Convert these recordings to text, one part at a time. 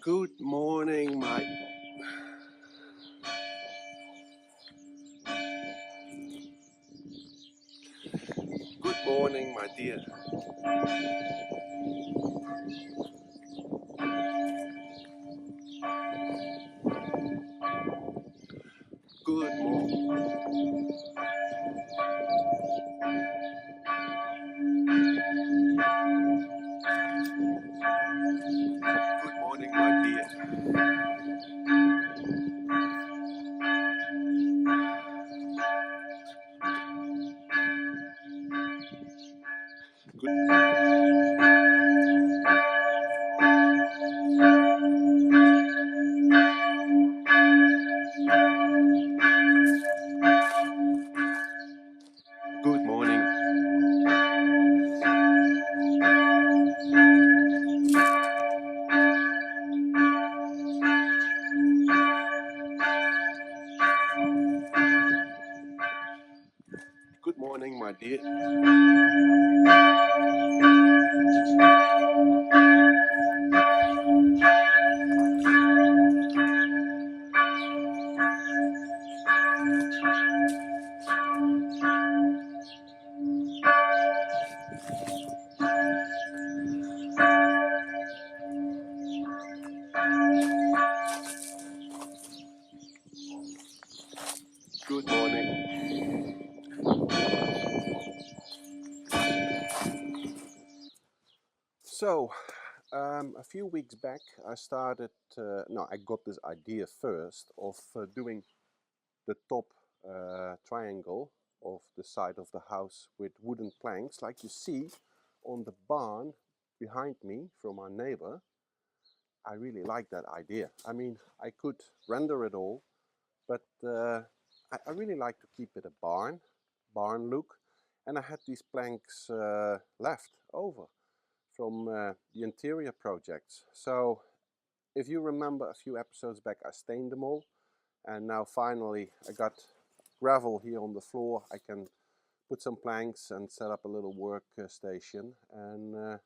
Good morning, my dear. Good morning. Good morning, my dear. Good morning. Good morning, my dear. Good morning. So, a few weeks back, I started. I got this idea first of doing the top triangle of the side of the house with wooden planks, like you see on the barn behind me from our neighbor. I really like that idea. I mean, I could render it all, but I really like to keep it a barn look. And I had these planks left over from the interior projects. So if you remember a few episodes back, I stained them all. And now finally I got gravel here on the floor. I can put some planks and set up a little work station and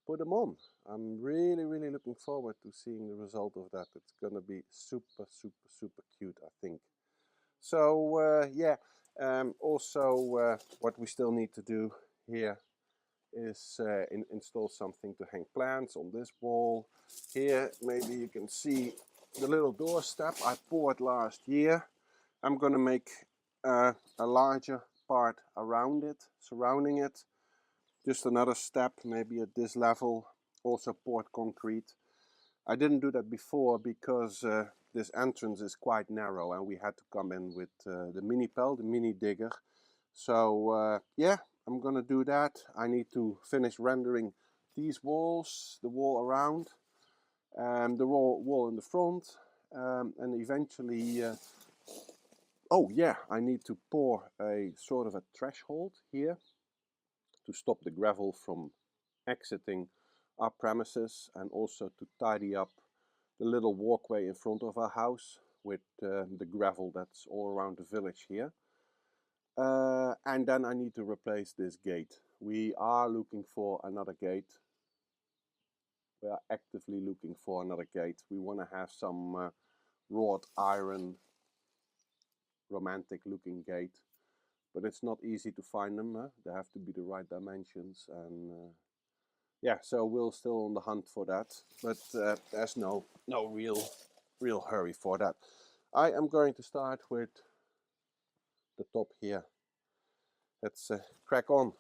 put them on. I'm really looking forward to seeing the result of that. It's gonna be super cute, I think. So also what we still need to do here is install something to hang plants on this wall. Here maybe you can see the little doorstep I poured last year. I'm gonna make a larger part around it, surrounding it. Just another step, maybe at this level, also poured concrete. I didn't do that before because this entrance is quite narrow and we had to come in with the mini pel, the mini digger. So yeah, I'm gonna do that. I need to finish rendering these walls, the wall around, the wall in the front, and eventually oh yeah, I need to pour a sort of a threshold here to stop the gravel from exiting our premises, and also to tidy up the little walkway in front of our house with the gravel that's all around the village here. And then I need to replace this gate. We are looking for another gate. We are actively looking for another gate. We want to have some wrought iron, romantic looking gate. But it's not easy to find them. They have to be the right dimensions, and yeah, so we're still on the hunt for that. But there's no real hurry for that. I am going to start with the top here. Let's crack on.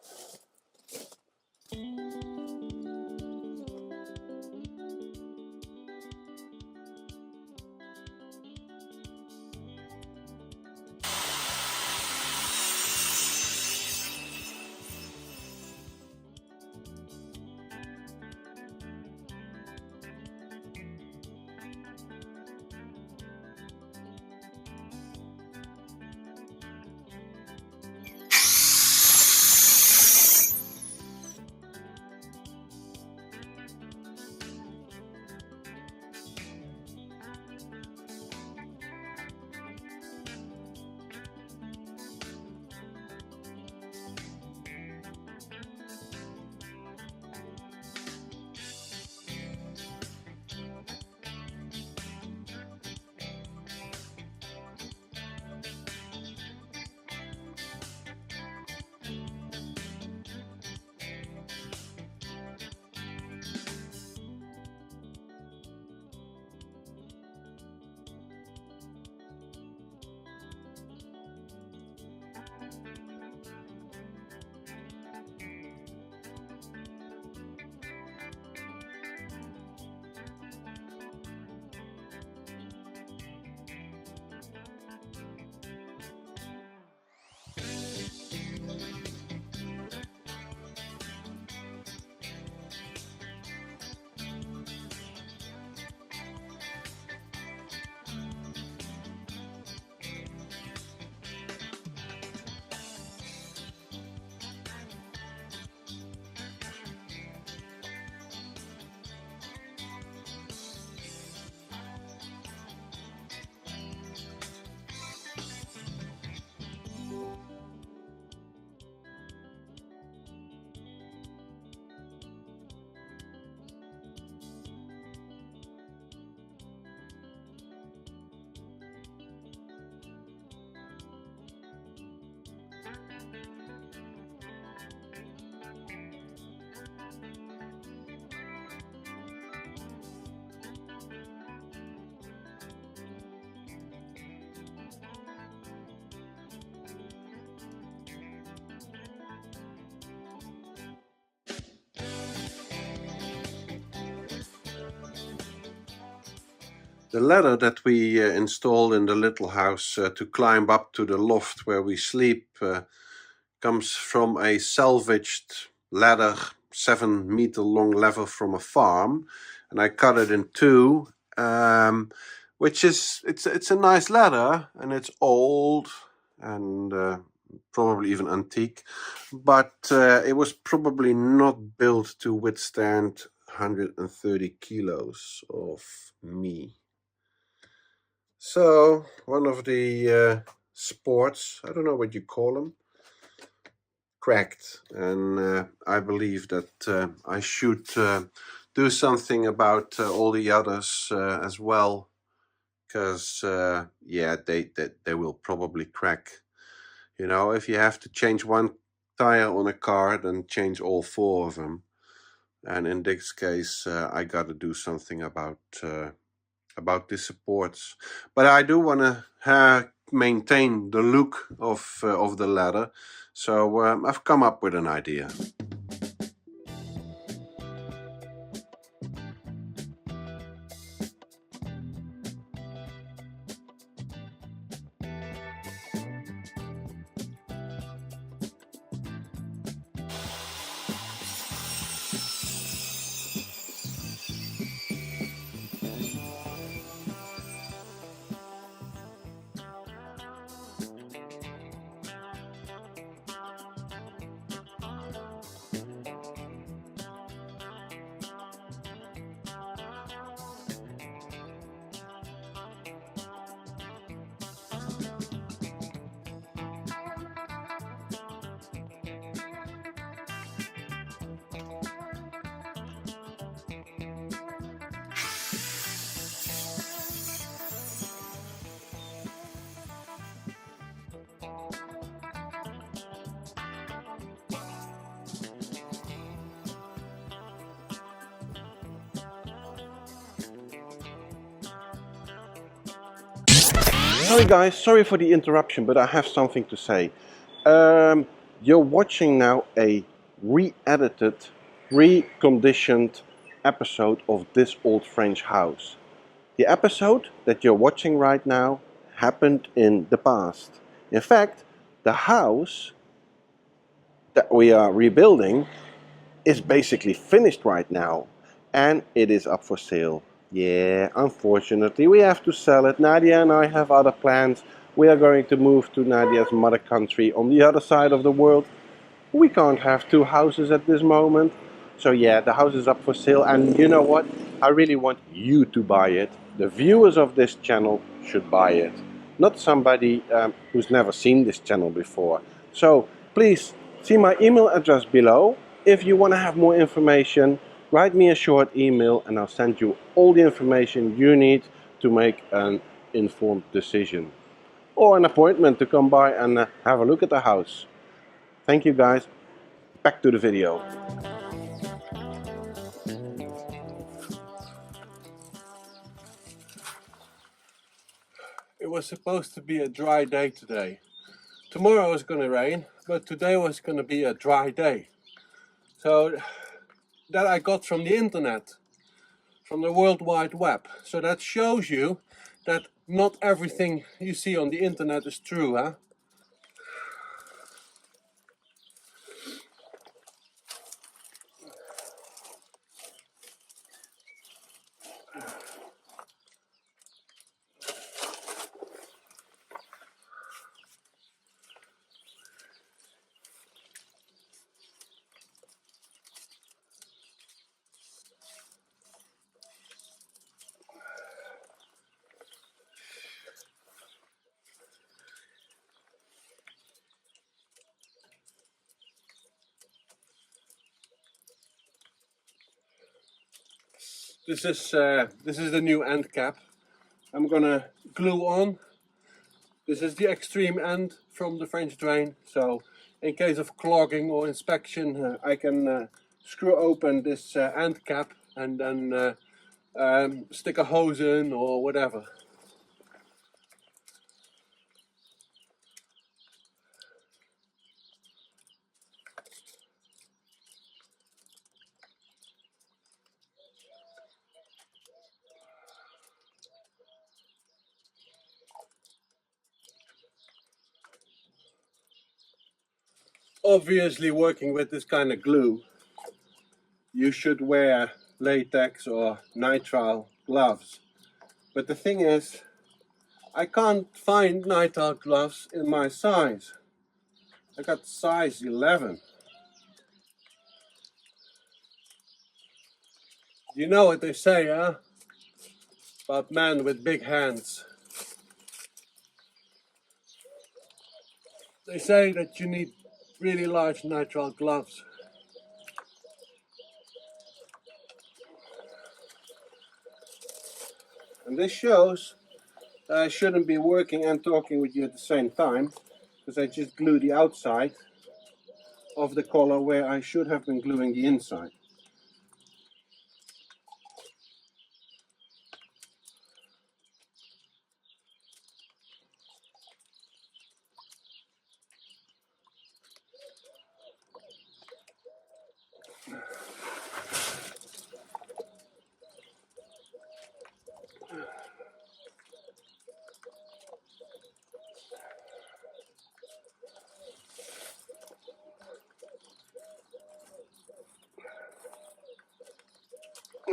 The ladder that we installed in the little house to climb up to the loft where we sleep comes from a salvaged ladder, 7-meter long ladder from a farm, and I cut it in two, which is it's a nice ladder, and it's old and probably even antique, but it was probably not built to withstand 130 kilos of me. So one of the sports, I don't know what you call them, cracked, and I believe that I should do something about all the others as well, because yeah, they will probably crack. You know, if you have to change one tire on a car, then change all four of them. And in this case, I got to do something about the supports. But I do want to maintain the look of the ladder, so I've come up with an idea. Sorry guys, sorry for the interruption, but I have something to say. You're watching now a re-edited, reconditioned episode of This Old French House. The episode that you're watching right now happened in the past. In fact, the house that we are rebuilding is basically finished right now, and it is up for sale. Yeah, unfortunately we have to sell it. Nadia and I have other plans. We are going to move to Nadia's mother country on the other side of the world. We can't have two houses at this moment. So yeah, the house is up for sale, and you know what? I really want you to buy it. The viewers of this channel should buy it. Not somebody who's never seen this channel before. So please see my email address below. If you want to have more information, write me a short email and I'll send you all the information you need to make an informed decision. Or an appointment to come by and have a look at the house. Thank you guys. Back to the video. It was supposed to be a dry day today. Tomorrow was going to rain, but today was going to be a dry day. So that I got from the internet, from the World Wide Web. So that shows you that not everything you see on the internet is true, huh? This is the new end cap. I'm gonna glue on. This is the extreme end from the French drain. So in case of clogging or inspection, I can screw open this end cap and then stick a hose in or whatever. Obviously, working with this kind of glue, you should wear latex or nitrile gloves. But the thing is, I can't find nitrile gloves in my size. I got size 11. You know what they say, huh? About men with big hands. They say that you need really large nitrile gloves. And this shows that I shouldn't be working and talking with you at the same time, because I just glue the outside of the collar where I should have been gluing the inside.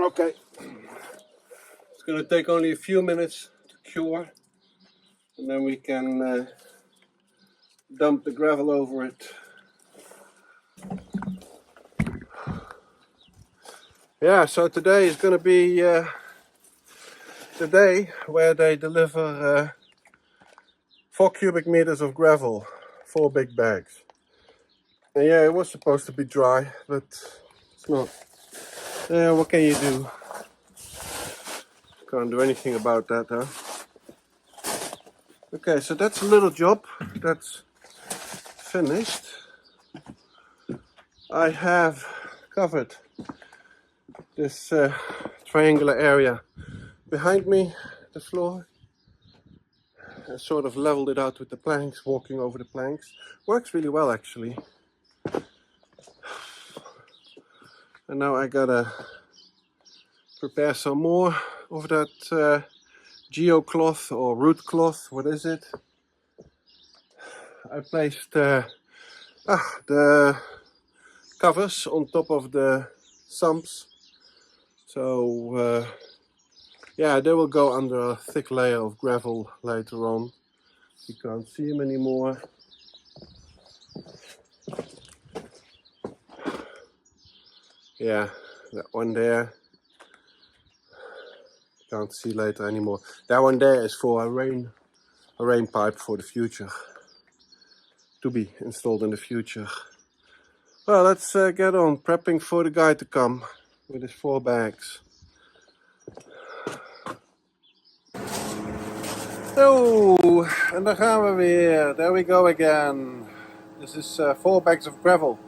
Okay, it's going to take only a few minutes to cure, and then we can dump the gravel over it. Yeah, so today is going to be the day where they deliver 4 cubic meters of gravel, 4 big bags. And yeah, it was supposed to be dry, but it's not. Yeah, what can you do? Can't do anything about that, huh? Okay, so that's a little job. That's finished. I have covered this triangular area behind me, the floor. I sort of leveled it out with the planks, walking over the planks. Works really well, actually. And now I gotta prepare some more of that geo cloth or root cloth. What is it? I placed the covers on top of the sumps. So yeah, they will go under a thick layer of gravel later on. You can't see them anymore. Yeah, that one there. Can't see later anymore. That one there is for a rain pipe for the future. To be installed in the future. Well, let's get on prepping for the guy to come with his 4 bags. Oh, en daar gaan we weer. There we go again. This is 4 bags of gravel.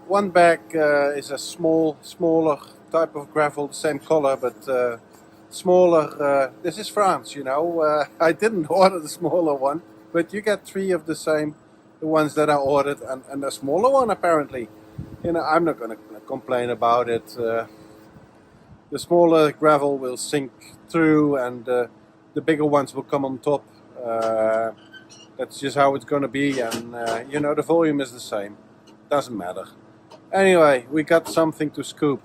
1 bag is a smaller type of gravel, the same color, but smaller. This is France, you know. I didn't order the smaller one, but you get 3 of the same, the ones that I ordered, and a smaller one apparently. You know, I'm not going to complain about it. The smaller gravel will sink through, and the bigger ones will come on top. That's just how it's going to be, and you know, the volume is the same. Doesn't matter. Anyway, we got something to scoop.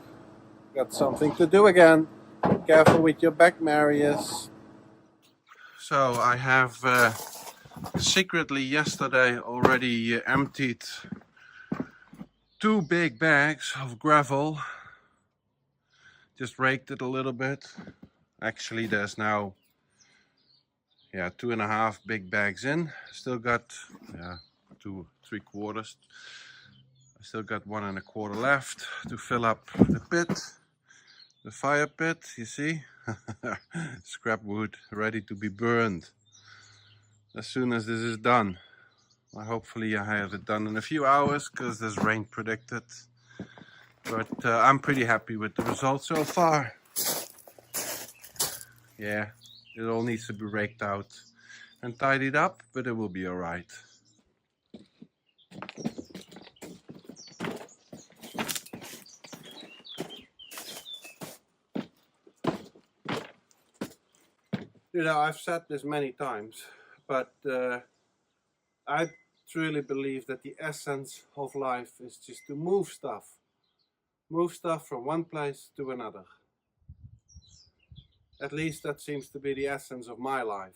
Got something to do again. Careful with your back, Marius. So I have secretly yesterday already emptied 2 big bags of gravel. Just raked it a little bit. Actually, there's now 2.5 big bags in. Still got 2 3/4. I still got 1 1/4 left to fill up the pit, the fire pit. You see, scrap wood ready to be burned. As soon as this is done, hopefully I have it done in a few hours because there's rain predicted. But I'm pretty happy with the results so far. Yeah, it all needs to be raked out and tidied up, but it will be alright. You know, I've said this many times, but I truly believe that the essence of life is just to move stuff. Move stuff from one place to another. At least that seems to be the essence of my life.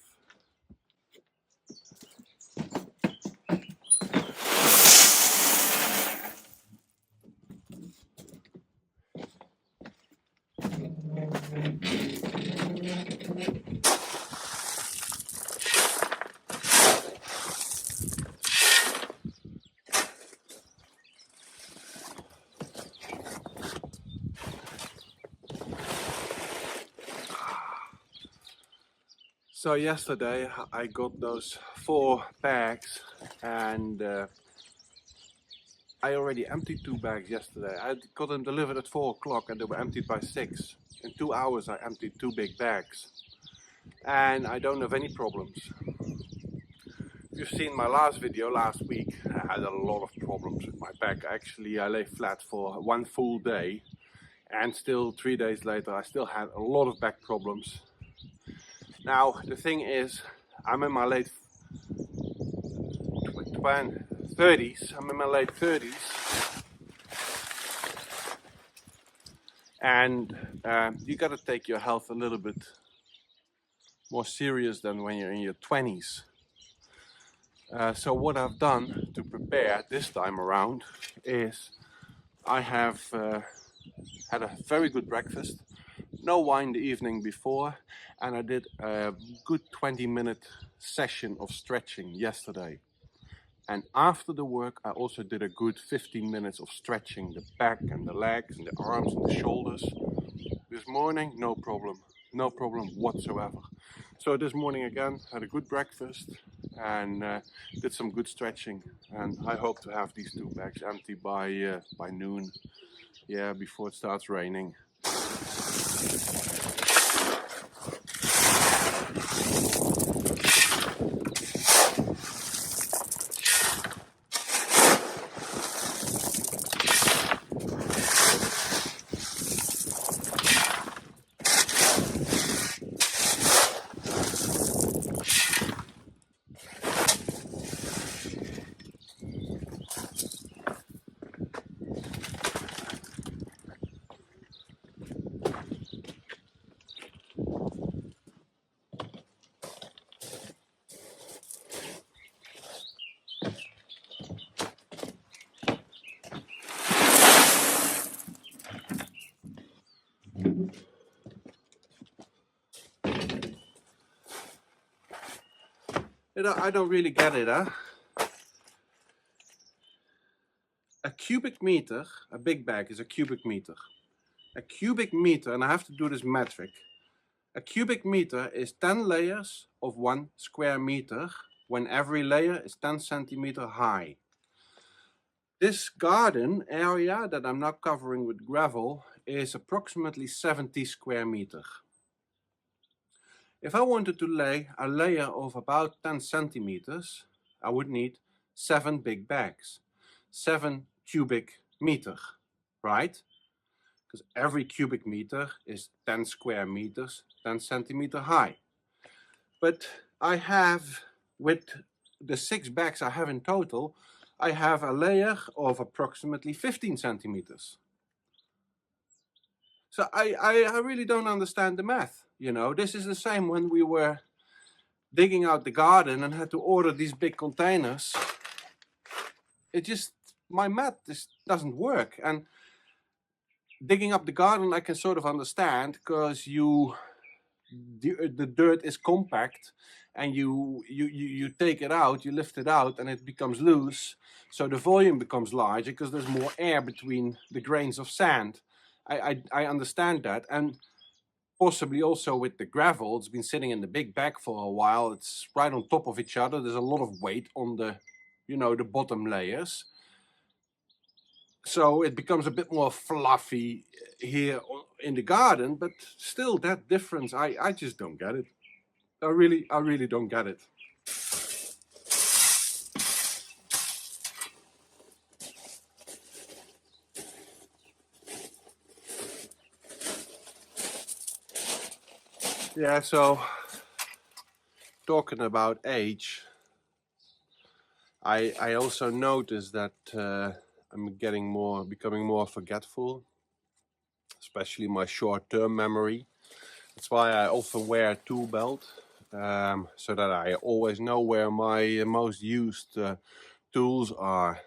So yesterday I got those 4 bags, and I already emptied 2 bags yesterday. I got them delivered at 4 o'clock and they were emptied by 6. In 2 hours I emptied 2 big bags. And I don't have any problems. If you've seen my last video last week, I had a lot of problems with my back. Actually, I lay flat for 1 full day, and still 3 days later I still had a lot of back problems. Now the thing is, I'm in my late 30s. I'm in my late 30s, and you got to take your health a little bit more serious than when you're in your 20s. So what I've done to prepare this time around is I have had a very good breakfast, no wine the evening before, and I did a good 20-minute session of stretching yesterday. And after the work I also did a good 15 minutes of stretching the back and the legs and the arms and the shoulders. This morning, no problem whatsoever. So this morning again, had a good breakfast and did some good stretching, and I hope to have these 2 bags empty by noon, yeah, before it starts raining. I don't really get it, huh? A cubic meter, a big bag is a cubic meter. A cubic meter, and I have to do this metric, a cubic meter is 10 layers of 1 square meter when every layer is 10 centimeter high. This garden area that I'm now covering with gravel is approximately 70 square meter. If I wanted to lay a layer of about 10 centimeters, I would need 7 big bags, 7 cubic meter, right? Because every cubic meter is 10 square meters, 10 centimeter high. But I have, with the 6 bags I have in total, I have a layer of approximately 15 centimeters. So I really don't understand the math. You know, this is the same when we were digging out the garden and had to order these big containers. It just, my math just doesn't work. And digging up the garden I can sort of understand, because the dirt is compact and you take it out, you lift it out and it becomes loose, so the volume becomes larger because there's more air between the grains of sand. I understand that, and possibly also with the gravel, it's been sitting in the big bag for a while, it's right on top of each other, there's a lot of weight on the, you know, the bottom layers. So it becomes a bit more fluffy here in the garden, but still that difference, I just don't get it. I really don't get it. Yeah, so talking about age, I also noticed that I'm becoming more forgetful, especially my short-term memory. That's why I often wear a tool belt, so that I always know where my most used tools are.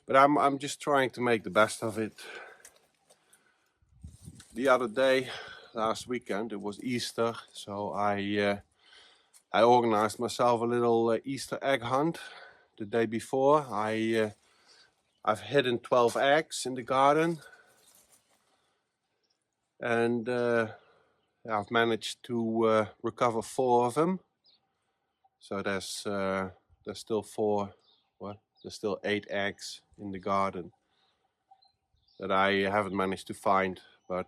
But I'm just trying to make the best of it. The other day, last weekend, it was Easter, so I organized myself a little Easter egg hunt. The day before, I've hidden 12 eggs in the garden, and I've managed to recover 4 of them. So there's still 4. Well, there's still 8 eggs in the garden that I haven't managed to find, but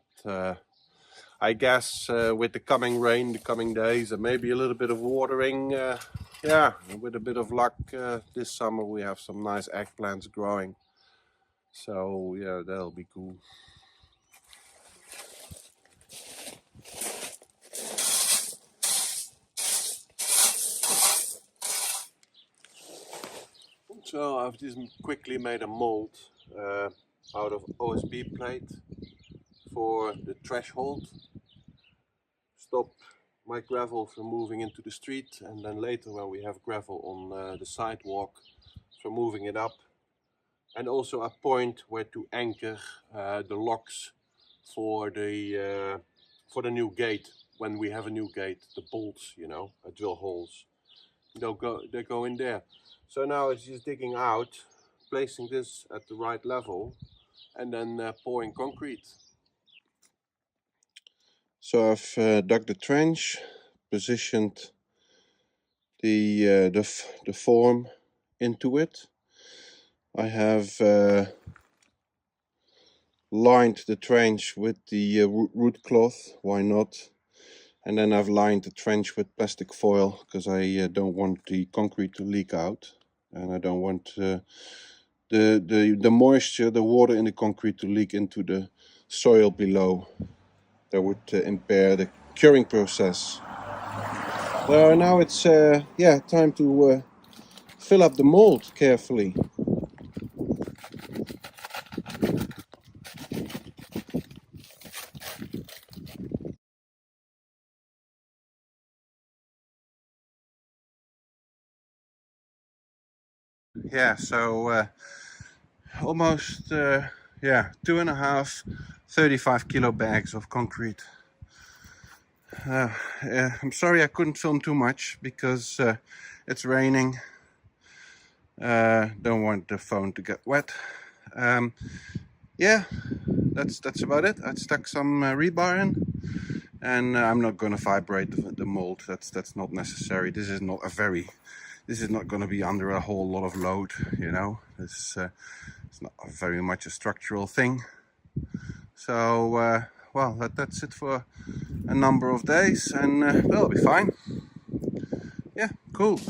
I guess with the coming rain, the coming days, and maybe a little bit of watering, yeah, with a bit of luck, this summer we have some nice eggplants growing. So yeah, that'll be cool. So I've just quickly made a mold out of OSB plate for the threshold. Stop my gravel from moving into the street, and then later when we have gravel on the sidewalk, from moving it up. And also a point where to anchor the locks for the new gate. When we have a new gate, the bolts, you know, drill holes, they go in there. So now it's just digging out, placing this at the right level, and then pouring concrete. So I've dug the trench, positioned the form into it. I have lined the trench with the root cloth. Why not? And then I've lined the trench with plastic foil because I don't want the concrete to leak out, and I don't want the moisture, the water in the concrete to leak into the soil below. That would impair the curing process. So now it's yeah, time to fill up the mold carefully. Yeah, so almost yeah, 2.5 35 kilo bags of concrete. I'm sorry I couldn't film too much because it's raining. Don't want the phone to get wet. Yeah, that's about it. I stuck some rebar in, and I'm not going to vibrate the mold. That's not necessary. This is not going to be under a whole lot of load, you know. It's not very much a structural thing. So well, that's it for a number of days, and that'll be fine. Yeah, cool.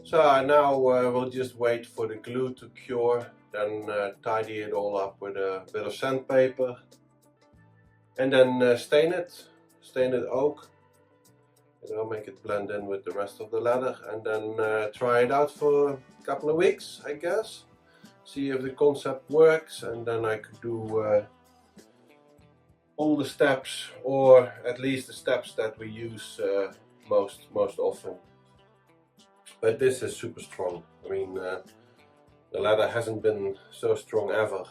So now we'll just wait for the glue to cure, then tidy it all up with a bit of sandpaper, and then stain it oak, make it blend in with the rest of the leather, and then try it out for a couple of weeks, I guess. See if the concept works, and then I could do all the steps, or at least the steps that we use most often. But this is super strong. I mean, the leather hasn't been so strong ever.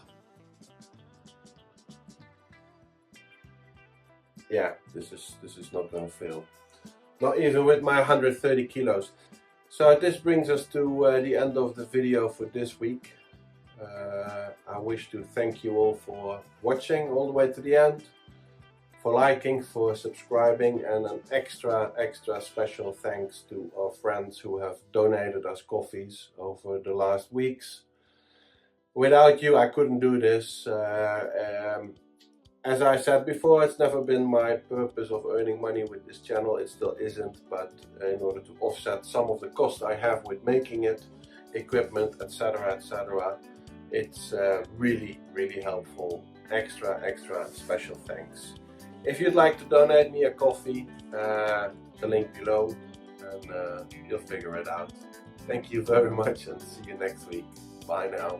Yeah, this is not gonna fail. Not even with my 130 kilos. So this brings us to the end of the video for this week. I wish to thank you all for watching all the way to the end, for liking, for subscribing, and an extra special thanks to our friends who have donated us coffees over the last weeks. Without you, I couldn't do this. As I said before, it's never been my purpose of earning money with this channel. It still isn't, but in order to offset some of the costs I have with making it, equipment, etc., it's really helpful. Extra special thanks. If you'd like to donate me a coffee, the link below, and you'll figure it out. Thank you very much, and see you next week. Bye now.